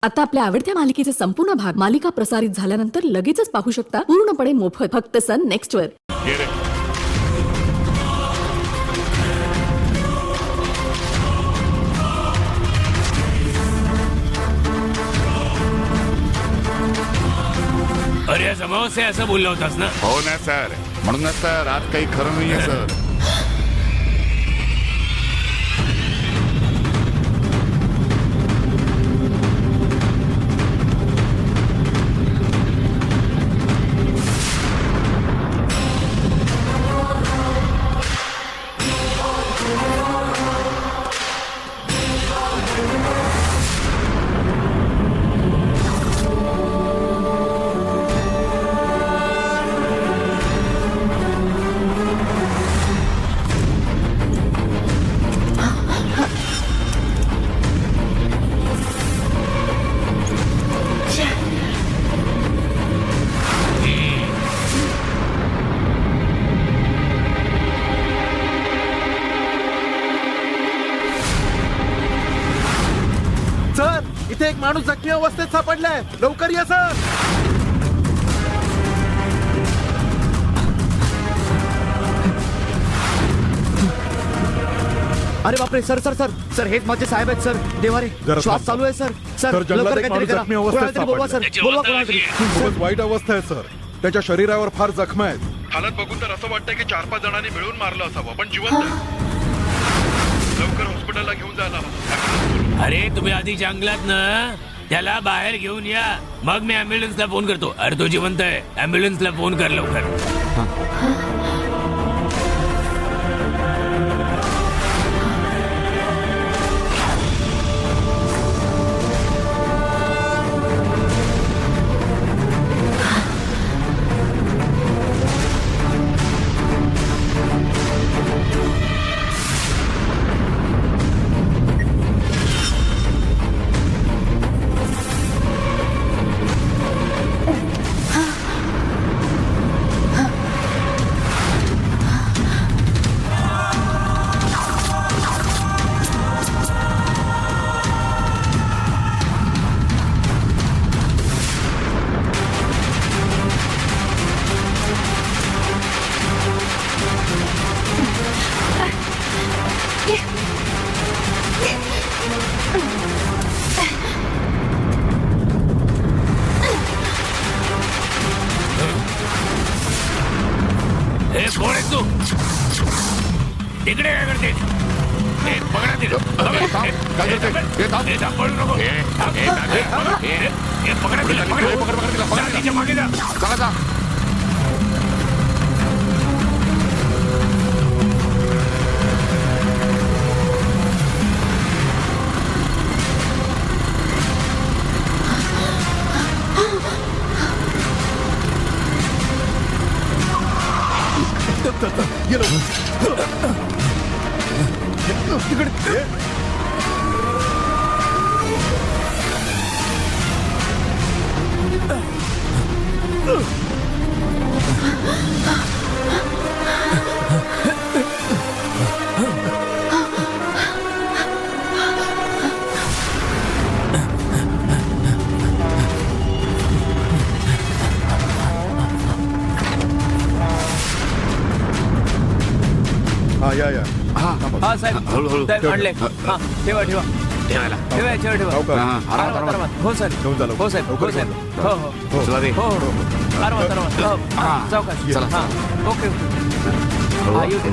आता आपल्या आवडत्या मालिकेचे संपूर्ण भाग मालिका प्रसारित झाल्यानंतर लगेचच पाहू शकता पूर्णपणे मोफत फक्त सन नेक्स्ट वर. अरे या जमाव से असं बोलला होतास ना. हो ना सर, म्हणूनच तर आज काही खरं नाहीये सर. सर, इथे एक माणूस जखमी अवस्थेत सापडलाय. लवकर या सर. अरे बापरे सर सर सर सर हेच माझे साहेब आहेत सर. देवारे जरा श्वास थांब. चालू आहे सर. सर, सर जंगलात लवकर एक काहीतरी माणूस करा. जखमी अवस्थेत कोणाला तरी बोलवा सर. त्याची बोलवा अवस्था कोणाला तरी. खूपच वाईट अवस्था आहे सर. त्याच्या शरीरावर फार जखमा आहेत. हालत बघून तर असं वाटतंय की 4-5 जणांनी मिळून मारलं असावं, पण जिवंत आहे. लवकर हॉस्पिटलला घेऊन जायला हवं. अरे तुम्ही आधी जंगलात ना त्याला बाहेर घेऊन या, मग मी ऍम्ब्युलन्सला फोन करतो. अरे तो जिवंत आहे, ऍम्ब्युलन्सला फोन कर लवकर. हे कोण आहे तू? तिकडे काय करते? हे पकडा तिला. काय करते? हे थांब. हे थांब, पळू नको. हे पकडा तिला, पकडा. जा, तिच्या मागे जा. चला जा. हा या या. हा साहेब हळूहळू. साहेब आणले. हा ठेवा ठेवा ठेवायला. ठेवा याच्यावर ठेवा. सावकार. आरामात, आरामात. हो सर घेऊन जा लवकर. हो साहेब हो साहेब हो हो हो. चला रे. हो हो आरामात आरामात. हो. हा. सावकाश. चला. हा ओके हा येऊ दे.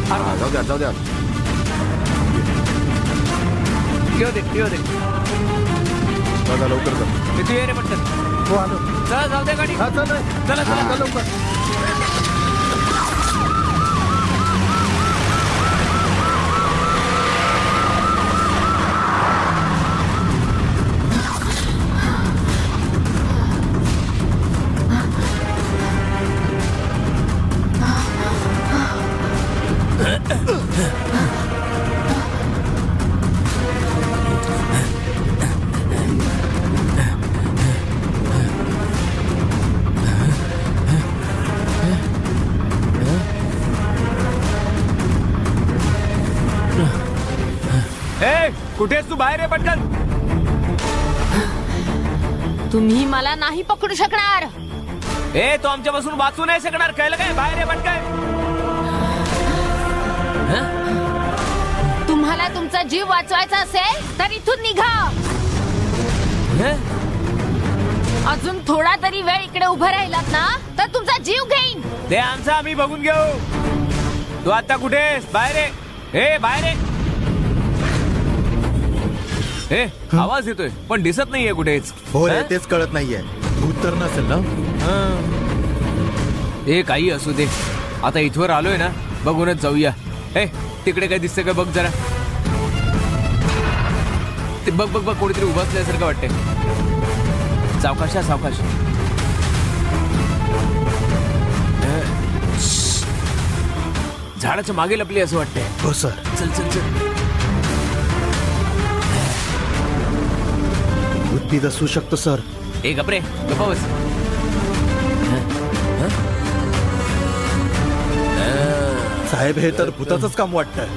हा, जाऊ द्या जाऊ द्या. येऊ दे येऊ दे. दादा लवकर जा. तू ये रे पटकन. हो आलो. चला जाऊ दे गाडी. हा चला चला चला लवकर. कुठेस तू? बाहेर आहे पटकन. तुम्ही मला नाही पकडू शकणार. ए तो आमच्यापासून वाचू नाही शकणार, कळलं काय? बाहेर आहे पटकन. तुम्हाला तुमचा जीव वाचवायचा असेल तर इथून निघा. अजून थोडा तरी वेळ इकडे उभं राहिलात ना तर तुमचा जीव घेईन. ते आमचं आम्ही बघून घेऊ. तू आता कुठे आहेस? बाहेर आहे. ए बाहेर आहे. ए आवाज येतोय पण दिसत नाहीये कुठेच. हो रे हं? तेच कळत नाहीये. भूत तर नसेल ना? ए काही असू दे, आता इथवर आलोय ना, बघूनच जाऊया. ए तिकडे काय दिसतंय का बघ जरा. ते बघ बघ बघ, कोणीतरी उभं असल्यासारखं वाटतंय. सावकाश सावकाश. झाडाच्या मागे लपली असं वाटतंय. हो सर. चल चल चल. भूत असू शकतो सर. ए गपरे गप्पा बस. साहेब हे तर भूताचंच काम वाटतंय.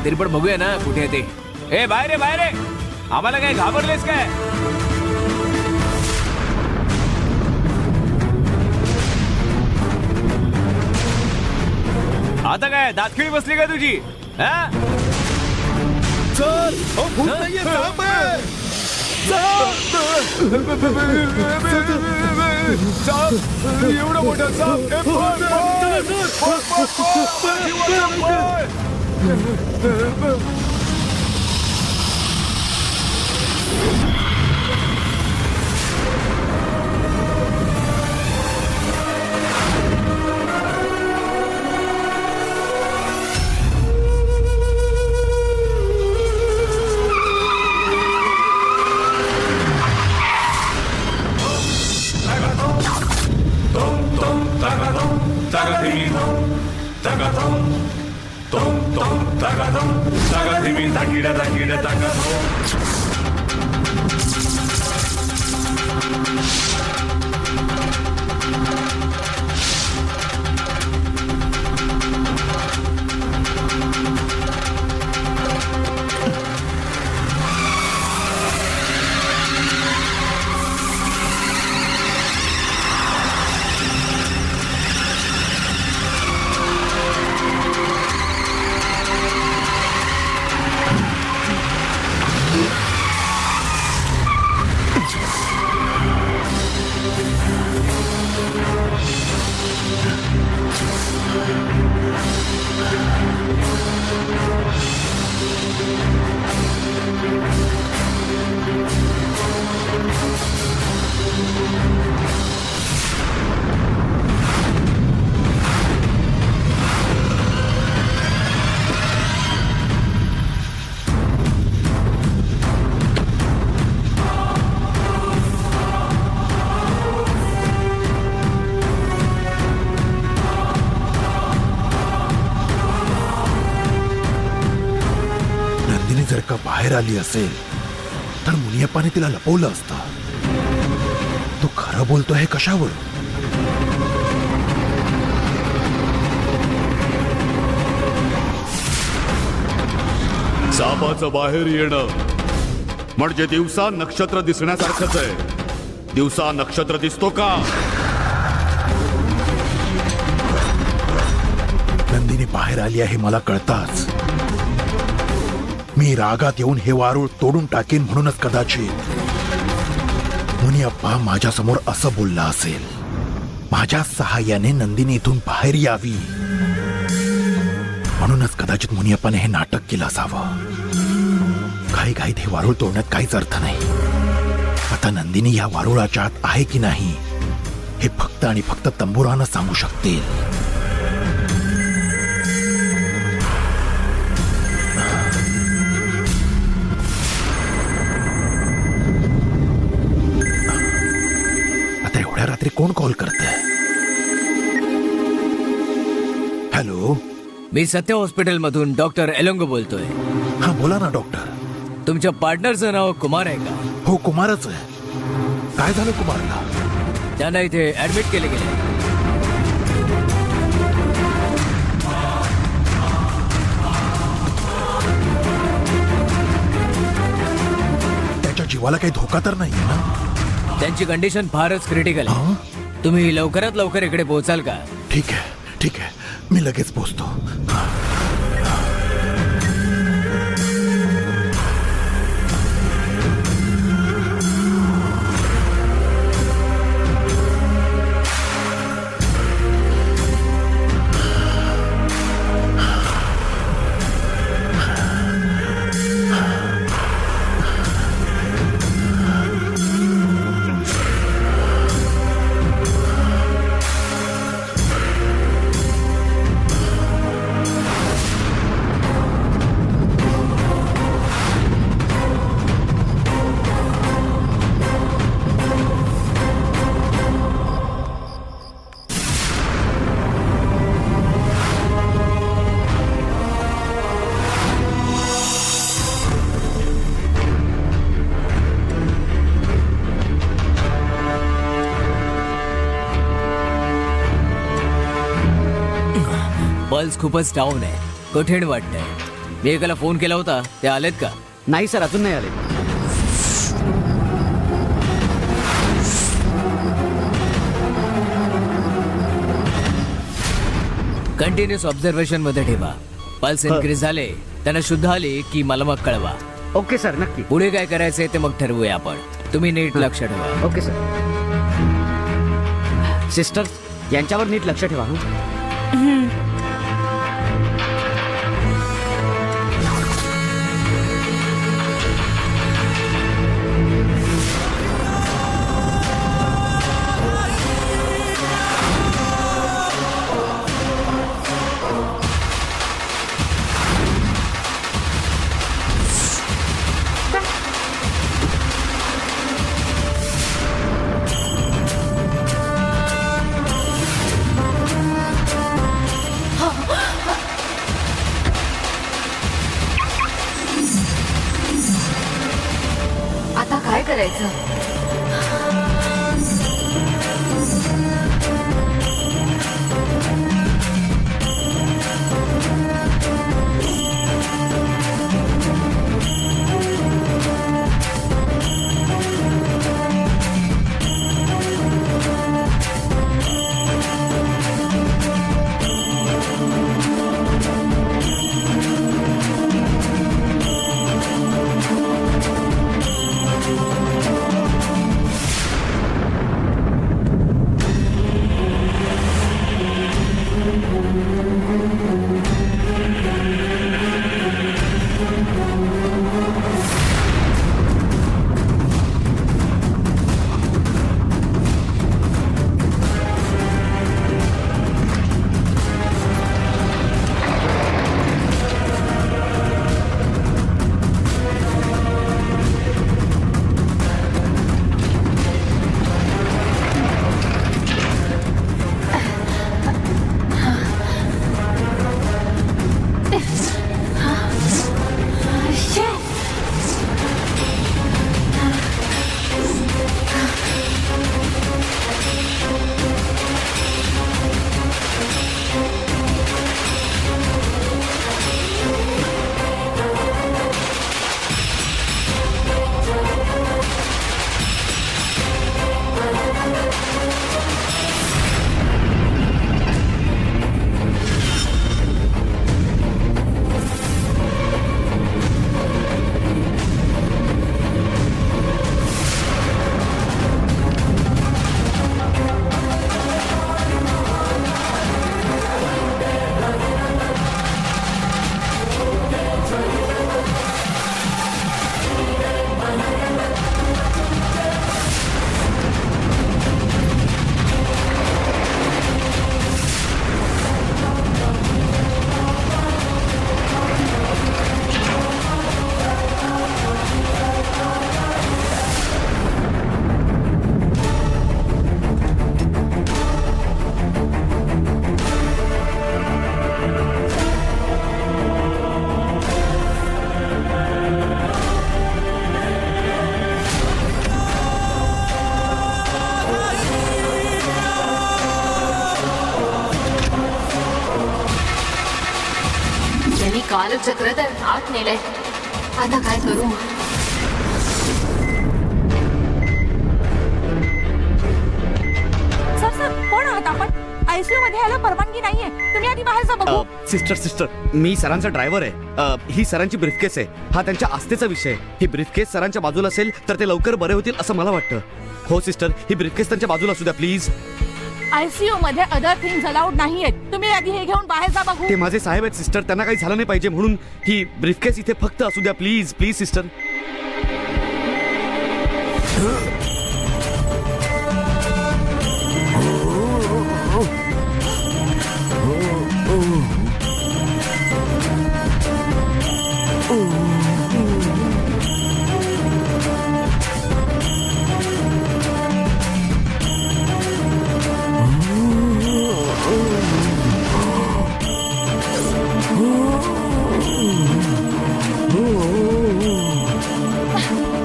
तरी पण बघूया ना कुठे आहे ते. ए बाहेर आहे बाहेर आहे. आम्हाला काय घाबरलेस काय? आता काय दातखिळी बसली का तुझी? हा? सर भूत नाहीये, साप आहे. एवढा मोठा साप. ए, पळ, पळ. जर का बाहेर आली असेल तर मुनियप्पाने तिला लपवलं असतं. तो खरं बोलतोय कशावर? सापाचं बाहेर येणं म्हणजे दिवसा नक्षत्र दिसण्यासारखंच आहे. दिवसा नक्षत्र दिसतो का? नंदिनी बाहेर आली आहे मला कळताच मी रागात येऊन हे वारूळ तोडून टाकेन, म्हणूनच कदाचित मुनियप्पा माझ्या समोर असं बोलला असेल. माझ्या सहाय्याने नंदिनी इथून बाहेर यावी, म्हणूनच कदाचित मुनियप्पाने हे नाटक केलं असावं. काही घाईत हे वारूळ तोडण्यात काहीच अर्थ नाही. आता नंदिनी या वारुळाच्या आत आहे की नाही हे फक्त आणि फक्त तंबुरानं सांगू शकतील. आता एवढ्या रात्री कोण कॉल करतंय? हॅलो, मी सत्य हॉस्पिटल मधून डॉक्टर एलोंगो बोलतोय. हा बोला ना डॉक्टर. तुमच्या पार्टनरचं नाव कुमार आहे का? हो कुमारच आहे. काय झालं कुमारला? त्यांना इथे ऍडमिट केले गेले. त्याच्या जीवाला काही धोका तर नाहीये ना? त्यांची कंडिशन फारच क्रिटिकल आहे. तुम्ही लवकरात लवकर इकडे पोहोचाल का? ठीक आहे मी लगेच पोचतो. पल्स खूपच डाऊन आहे. कठीण वाटतंय. मी एकाला फोन केला होता, ते आलेत का? नाही सर, अजून नाही आले. कंटिन्युअस ऑब्झर्वेशन मध्ये ठेवा. पल्स इन्क्रीज झाले, त्यांना शुद्ध आली की मला मग कळवा. ओके सर, नक्की. पुढे काय करायचंय ते मग ठरवूया आपण. तुम्ही नीट लक्ष ठेवा. Okay sir. सिस्टर्स, यांच्यावर नीट लक्ष ठेवा. आता काय करायचं? कालचक्र तर आत नेलंय. आता काय करू? परवानगी नाहीये. तुम्ही आधी बाहेर जा बघू. सिस्टर मी सरांचा ड्रायव्हर आहे. ही सरांची ब्रीफकेस आहे. हा त्यांच्या आस्थेचा विषय आहे. ही ब्रीफकेस सरांच्या बाजूला असेल तर ते लवकर बरे होतील असं मला वाटतं. हो सिस्टर, ही ब्रीफकेस त्यांच्या बाजूला असू द्या प्लीज. आयसीयू मध्ये अदर थिंग्स अलाउड नाहीयेत. तुम्ही आधी हे घेऊन बाहेर जा बघू. ते माझे साहेब आहेत सिस्टर, त्यांना काही झालं नाही पाहिजे म्हणून ही ब्रीफकेस इथे फक्त असू द्या प्लीज प्लीज सिस्टर.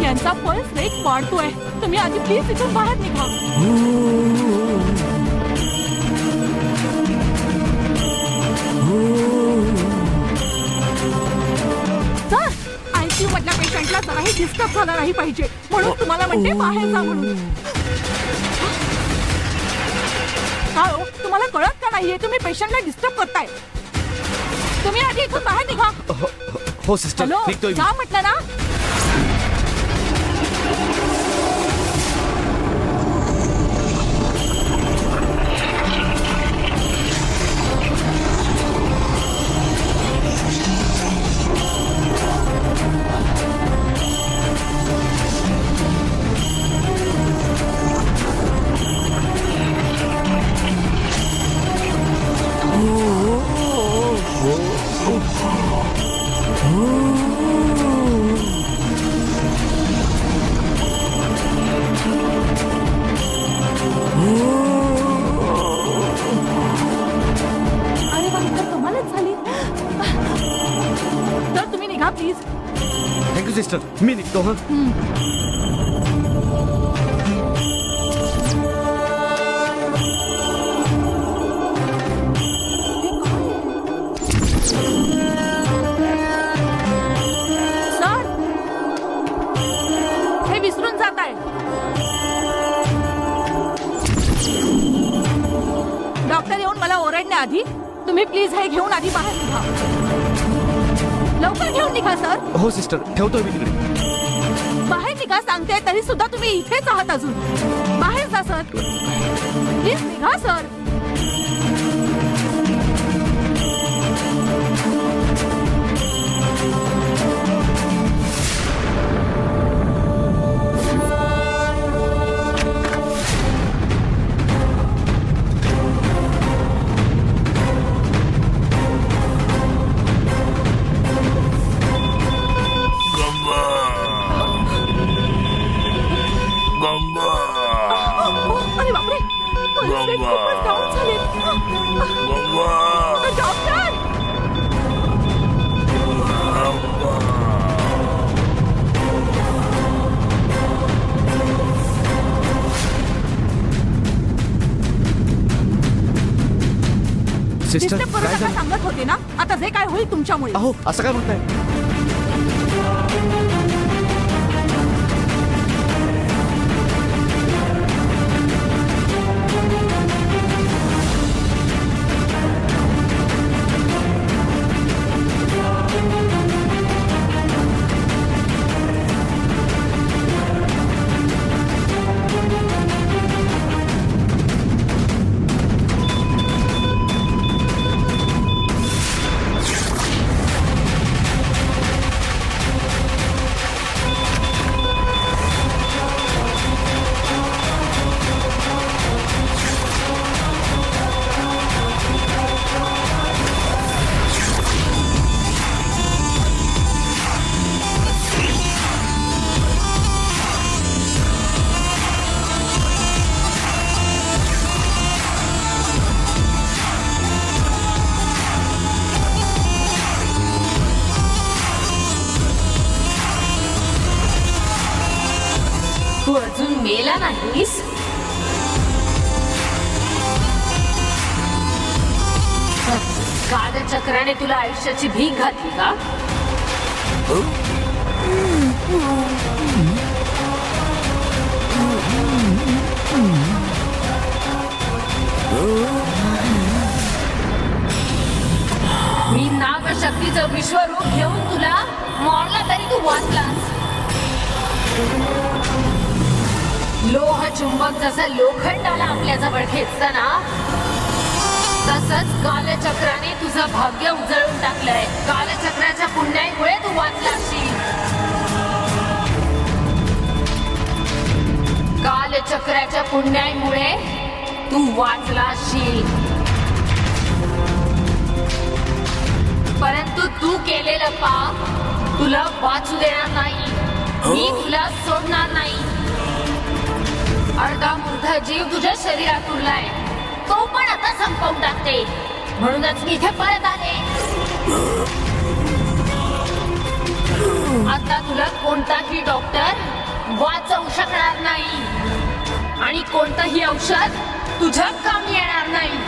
यांचा पल्स रेट वाढतोय. तुम्ही आधी प्लीज इथून बाहेर निघा. सर, आयसीयू मधल्या पेशंटला जराही डिस्टर्ब झाला नाही पाहिजे म्हणून तुम्हाला म्हणते बाहेर जा म्हणून. काय हो, तुम्हाला कळत का नाहीये? तुम्ही पेशंटला डिस्टर्ब करताय. तुम्ही आधी इथून बाहेर निघा. हो सिस्टर, हॅलो, निघतोय मी. जा म्हटलं ना. अरे वा, इथं कमालच झाली. तर तुम्ही निघा प्लीज. थँक्यू सिस्टर, मी निघतो. हा सर, हे विसरून जात आहे. डॉक्टर येऊन मला ओरडण्याआधी तुम्ही प्लीज हे घेऊन आधी बाहेर निघा. लवकर घेऊन निघा सर. हो सिस्टर, ठेवतोय मी तिकडे. बाहेर निघा सांगते, तरी सुद्धा तुम्ही इथेच आहात अजून. बाहेर जा सर, प्लीज निघा सर. अरे बापरे, पल्स रेट खूपच डाऊन झाले. डॉक्टर, सिस्टर डिस्टर्ब करू काय नका झालं? सांगत होते ना. आता जे काय होईल तुमच्यामुळे. अहो असं काय म्हणताय? तू अजून मेला नाहीस. कालचक्राने तुला आयुष्याची भीक घातली का? तुझं विश्वरूप घेऊन तुला मारला तरी तू वाचलास. लोह चुंबक जसं लोखंडाला आपल्या जवळ खेचतं ना, तसंच कालचक्राने तुझं भाग्य उजळून टाकलंय. कालचक्राच्या पुण्याईमुळे तू वाचलाशील. कालचक्राच्या पुण्याईमुळे तू वाचलाशील. परंतु तू केलेलं पाप तुला वाचू देणार नाही. मी तुला सोडणार नाही. अर्धा मूर्धा जीव तुझ्या शरीरात उरलाय, तो पण आता संपवून टाकते. म्हणूनच मी इथे परत आले. आता तुला कोणताही डॉक्टर वाचवू शकणार नाही आणि कोणतंही औषध तुझ्या कामी येणार नाही.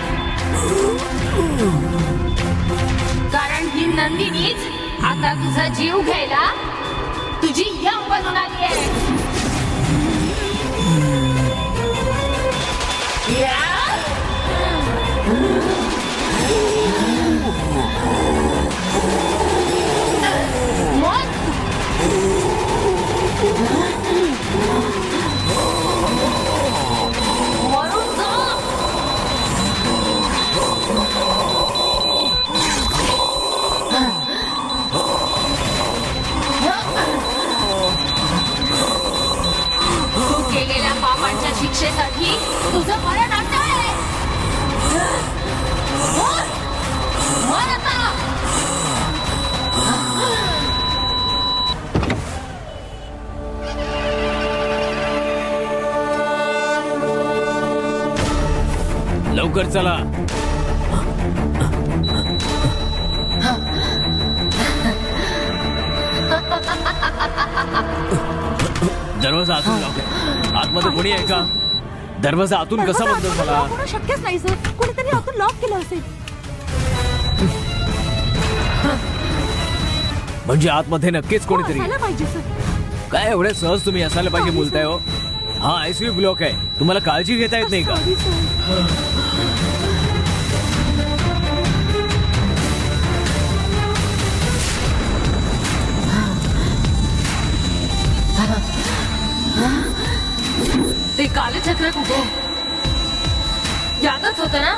कारण ही नंदिनीच आता तुझा जीव घ्यायला तुझी यम बनून आली आहे. मरून जा. तू केलेल्या पापांच्या शिक्षेसाठी तुझं मरण अटळ आहे. मर आता. लवकर चला. दरवाजा आतून लॉक. आतमध्ये कोणी आहे का? दरवाजा आतून कसा बंद झाला? होणं शक्यच नाही सर. कोणीतरी आतून लॉक केलं असेल. म्हणजे आतमध्ये नक्कीच कोणीतरी. असायला पाहिजे सर. काय एवढे सहज तुम्ही असायला पाहिजे बोलताय हो? हा आयसीयू ब्लॉक आहे. तुम्हाला काळजी घेता येत नाही का? Sorry, sir. ते कालचक्र कुठे? यादच होतं ना.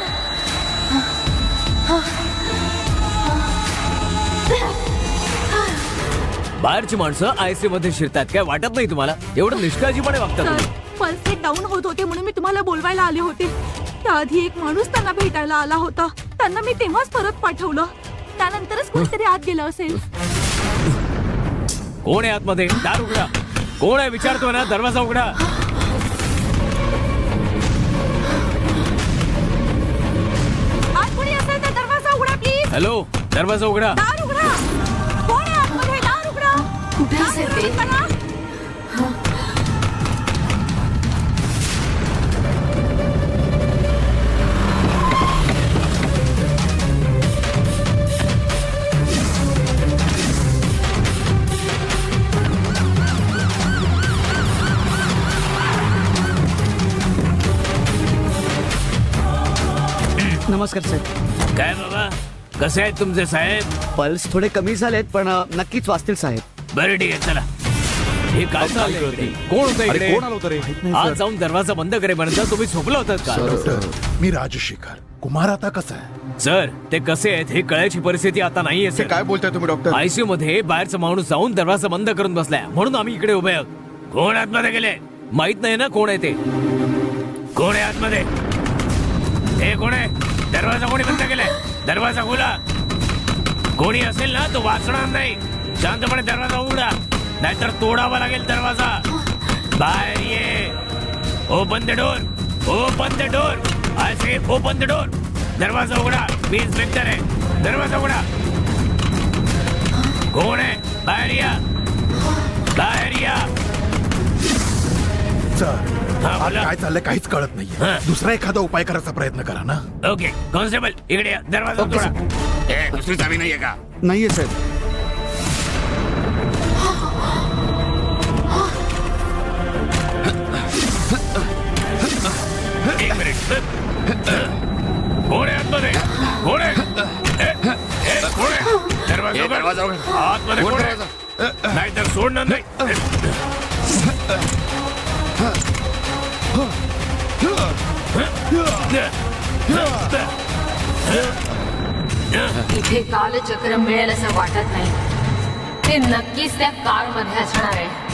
बाहेरची माणसं आयसीयू मध्ये शिरतात काय वाटत नाही तुम्हाला? एवढं निष्काळजीपणे वागता सर, तुम्ही. पल्स रेट डाऊन होत होते म्हणून मी तुम्हाला बोलवायला आले होते. त्याआधी एक माणूस त्यांना भेटायला आला होता. त्यांना मी तेव्हाच परत पाठवलं. त्यानंतरच कोणीतरी आत गेलं असेल. कोण आहे आतमध्ये? दार उघडा. कोण आहे विचारतोय ना? दरवाजा उघडा. आत कोणी असेल तर दरवाजा उघडा प्लीज. हॅलो, दरवाजा उघडा. दार उघडा. कोण आहे आतमध्ये? दार उघडा. कुठे असेल ते? उघडा. नमस्कार सर. काय बाबा, कसे आहेत तुमचे साहेब? पल्स थोडे कमी झालेत पण नक्कीच वाचतील साहेब. बरं ठीक आहे, चला. हे काय चाललंय इकडे? कोण होतं इकडे? कोण आलं होतं रे? आज जाऊन दरवाजा बंद करेपर्यंत तुम्ही झोपला होतात का? डॉक्टर, मी राजशेखर. कुमार आता कसा आहे? सर, ते कसे आहेत हे कळायची परिस्थिती आता नाहीये सर. काय बोलताय तुम्ही डॉक्टर? आयसीयू मध्ये बाहेरचा माणूस जाऊन दरवाजा बंद करून बसलाय, म्हणून आम्ही इकडे उभे आहोत. कोण आतमध्ये गेले? माहित नाही ना कोण आहे ते? कोण आहे आतमध्ये? हे कोण आहे? दरवाजा कोणी बंद केलाय? दरवाजा खोला. कोणी असेल ना तो वाचणार नाही. शांतपणे दरवाजा उघडा, नाहीतर तोडावा लागेल दरवाजा. बाहेर ये. Open the door. Open the door. I say open the door. दरवाजा उघडा. मी इन्स्पेक्टर आहे. दरवाजा उघडा. कोण आहे? बाहेर या. बाहेर या. सर, हा, आज बोला. काय चाललंय काहीच कळत हा. नाहीये. दुसरा एखादा उपाय करायचा प्रयत्न करा ना. ओके कॉन्स्टेबल इकडे या. दरवाजा ओके, उघडा. दुसरी चावी नाहीये का? नाहीये साहेब. एक मिनिट. कोण आहे आतमध्ये? कोण आहे? कोण आहे? दरवाजा आतमध्ये कोण आहे? नाहीतर सोडणार नाही. इथे कालचक्र मिळेल असं वाटत नाही. ते नक्कीच त्या कार मध्ये असणार आहे.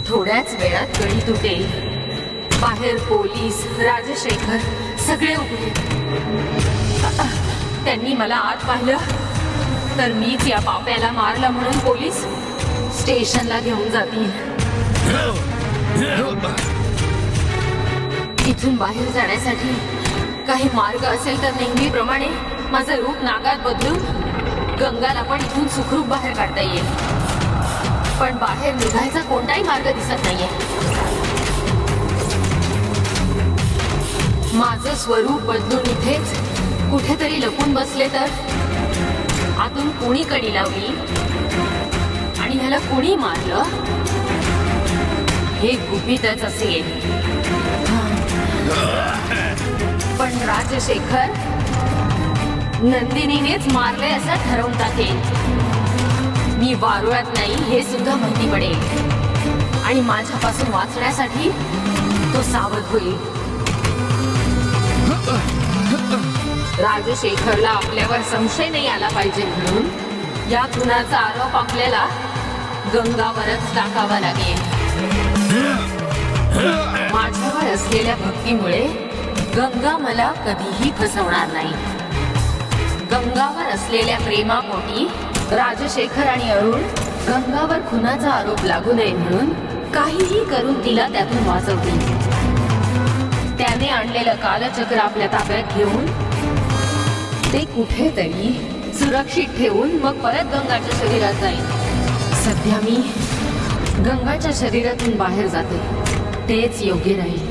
थोड्याच वेळात गडी तुटेल. बाहेर पोलीस, राजशेखर सगळे उभे. त्यांनी मला आत पाहिलं तर मीच या पाप्याला मारलं म्हणून पोलीस स्टेशनला घेऊन जातील. इथून बाहेर जाण्यासाठी काही मार्ग असेल तर नेहमीप्रमाणे माझं रूप नागात बदलून गंगाला पण इथून सुखरूप बाहेर काढता येईल. पण बाहेर निघायचा कोणताही मार्ग दिसत नाहीये. माझं स्वरूप बदलून इथेच कुठेतरी लपून बसले तर आतून कोणी कडी लावली आणि ह्याला कोणी मारलं हे गुपितच असेल. पण राजशेखर नंदिनीनेच मारले असं ठरवून टाकेल. मी वारुळात नाही हे सुद्धा माहिती पडेल आणि माझ्यापासून वाचण्यासाठी तो सावध होईल. राजशेखरला आपल्यावर संशय नाही आला पाहिजे म्हणून या खुनाचा आरोप आपल्याला गंगावरच टाकावा लागेल. माझ्यावर असलेल्या भक्तीमुळे गंगा मला कधीही फसवणार नाही. गंगावर असलेल्या प्रेमापोटी राजशेखर आणि अरुण गंगावर खुनाचा आरोप लागू नये म्हणून काहीही करून तिला त्यातून वाचवतील. त्याने आणलेलं कालचक्र आपल्या ताब्यात घेऊन ते कुठेतरी सुरक्षित ठेवून मग परत गंगाच्या शरीरात जाईल. सध्या मी गंगाच्या शरीरातून बाहेर जाते. तेच योग्य राहील.